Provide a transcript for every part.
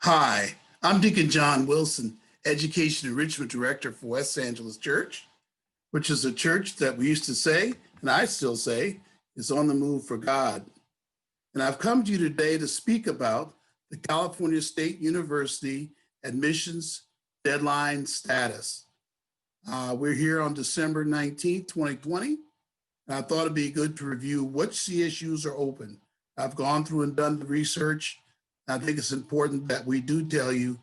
Hi, I'm Deacon John Wilson, Education Enrichment Director for West Angeles Church, which is a church that we used to say, and I still say, is on the move for God. And I've come to you today to speak about the California State University admissions deadline status. We're here on December 19th, 2020, and I thought it'd be good to review which CSUs are open. I've gone through and done the research. I think it's important that we do tell you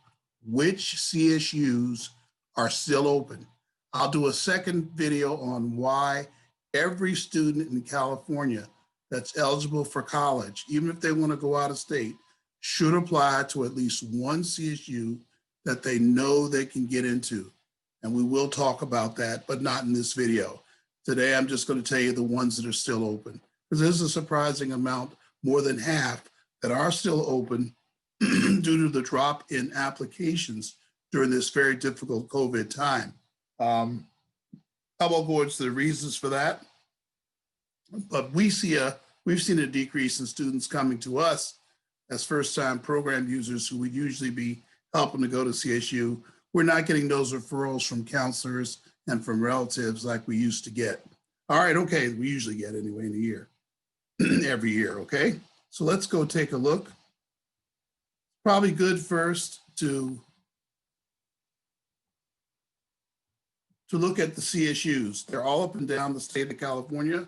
which CSUs are still open. I'll do a second video on why every student in California that's eligible for college, even if they want to go out of state, should apply to at least one CSU that they know they can get into. And we will talk about that, but not in this video. Today, I'm just going to tell you the ones that are still open, because there's a surprising amount, more than half, that are still open due to the drop in applications during this very difficult COVID time. I won't go into the reasons for that, but we've seen a decrease in students coming to us as first-time program users who would usually be helping to go to CSU. We're not getting those referrals from counselors and from relatives like we used to get. All right, okay, we usually get anyway in a year, every year, okay? So let's go take a look. Probably good first to look at the CSUs. They're all up and down the state of California,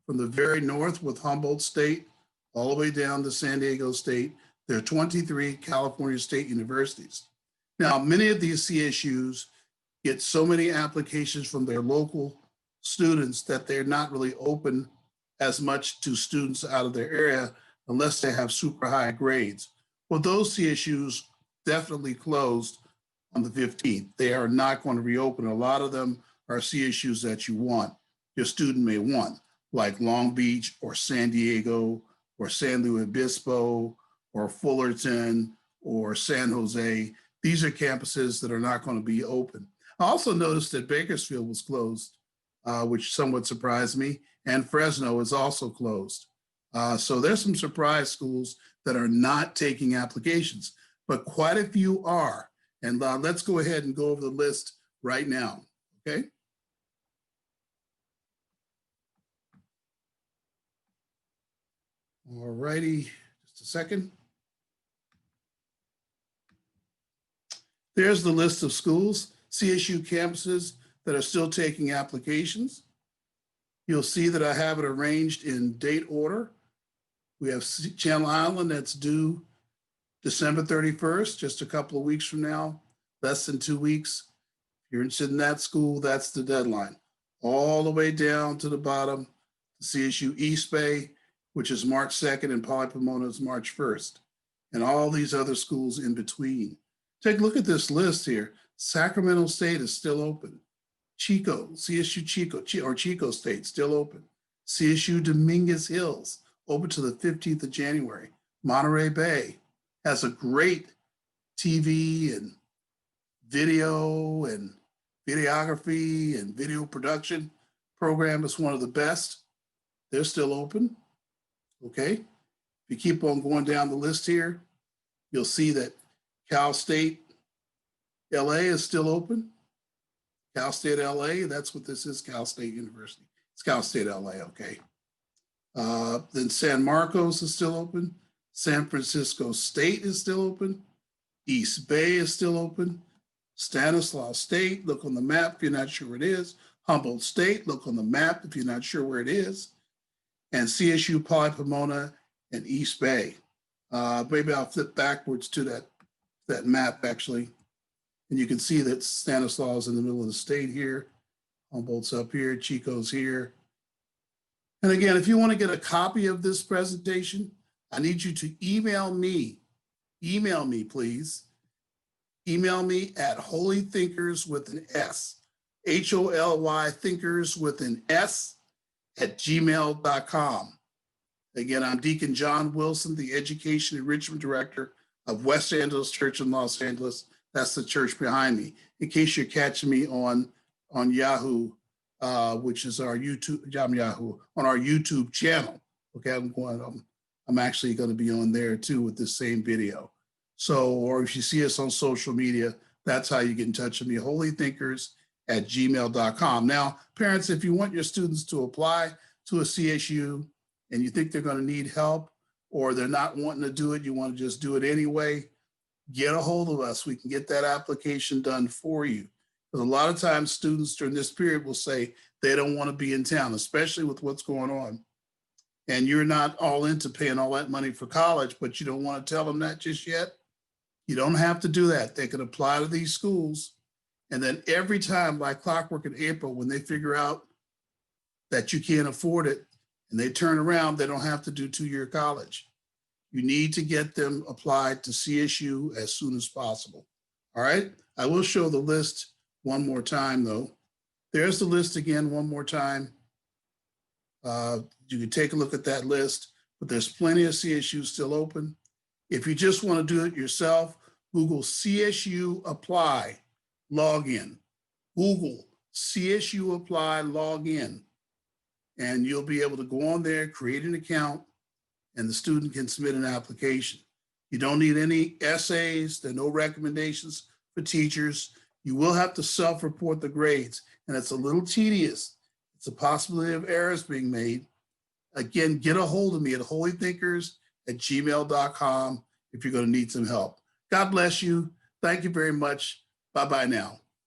from the very north with Humboldt State, all the way down to San Diego State. There are 23 California state universities. Now, many of these CSUs get so many applications from their local students that they're not really open as much to students out of their area unless they have super high grades. Well, those CSUs definitely closed on the 15th. They are not going to reopen. A lot of them are CSUs that your student may want, like Long Beach or San Diego or San Luis Obispo or Fullerton or San Jose. These are campuses that are not going to be open. I also noticed that Bakersfield was closed, which somewhat surprised me, and Fresno is also closed. So there's some surprise schools that are not taking applications, but quite a few are. And let's go ahead and go over the list right now, okay? All righty, just a second. There's the list of schools, CSU campuses that are still taking applications. You'll see that I have it arranged in date order. We have Channel Island that's due December 31st, just a couple of weeks from now, less than 2 weeks. If you're interested in that school, that's the deadline. All the way down to the bottom, CSU East Bay, which is March 2nd, and Poly Pomona is March 1st, and all these other schools in between. Take a look at this list here. Sacramento State is still open. Chico, CSU Chico State, still open. CSU Dominguez Hills, open to the 15th of January. Monterey Bay has a great TV and video and videography and video production program. It's one of the best. They're still open, okay? If you keep on going down the list here, you'll see that Cal State LA is still open. Cal State LA, that's what this is, Cal State University. It's Cal State LA, okay. Then San Marcos is still open. San Francisco State is still open. East Bay is still open. Stanislaus State, look on the map if you're not sure where it is. Humboldt State, look on the map if you're not sure where it is. And CSU, Poly Pomona, and East Bay. Maybe I'll flip backwards to that map actually. And you can see that Stanislaus is in the middle of the state here. Humboldt's up here, Chico's here. And again, if you want to get a copy of this presentation, I need you to email me. Email me, please. Email me at holythinkers with an S, HOLY thinkers with an S @gmail.com. Again, I'm Deacon John Wilson, the Education Enrichment Director of West Angeles Church in Los Angeles. That's the church behind me. In case you're catching me on Yahoo, which is our YouTube, on our YouTube channel. Okay, I'm actually going to be on there too with the same video. So, or if you see us on social media, that's how you get in touch with me, holythinkers@gmail.com. Now, parents, if you want your students to apply to a CSU and you think they're going to need help or they're not wanting to do it, you want to just do it anyway, get a hold of us. We can get that application done for you. Because a lot of times students during this period will say they don't want to be in town, especially with what's going on. And you're not all into paying all that money for college, but you don't want to tell them that just yet. You don't have to do that. They can apply to these schools. And then every time, like clockwork in April, when they figure out that you can't afford it and they turn around, they don't have to do 2-year college. You need to get them applied to CSU as soon as possible. All right. I will show the list one more time, though. There's the list again, one more time. You can take a look at that list, but there's plenty of CSUs still open. If you just want to do it yourself, Google CSU apply, log in. Google CSU apply, log in. And you'll be able to go on there, create an account, and the student can submit an application. You don't need any essays. There are no recommendations for teachers. You will have to self-report the grades, and it's a little tedious. It's a possibility of errors being made. Again, get a hold of me at holythinkers@gmail.com if you're going to need some help. God bless you. Thank you very much. Bye-bye now.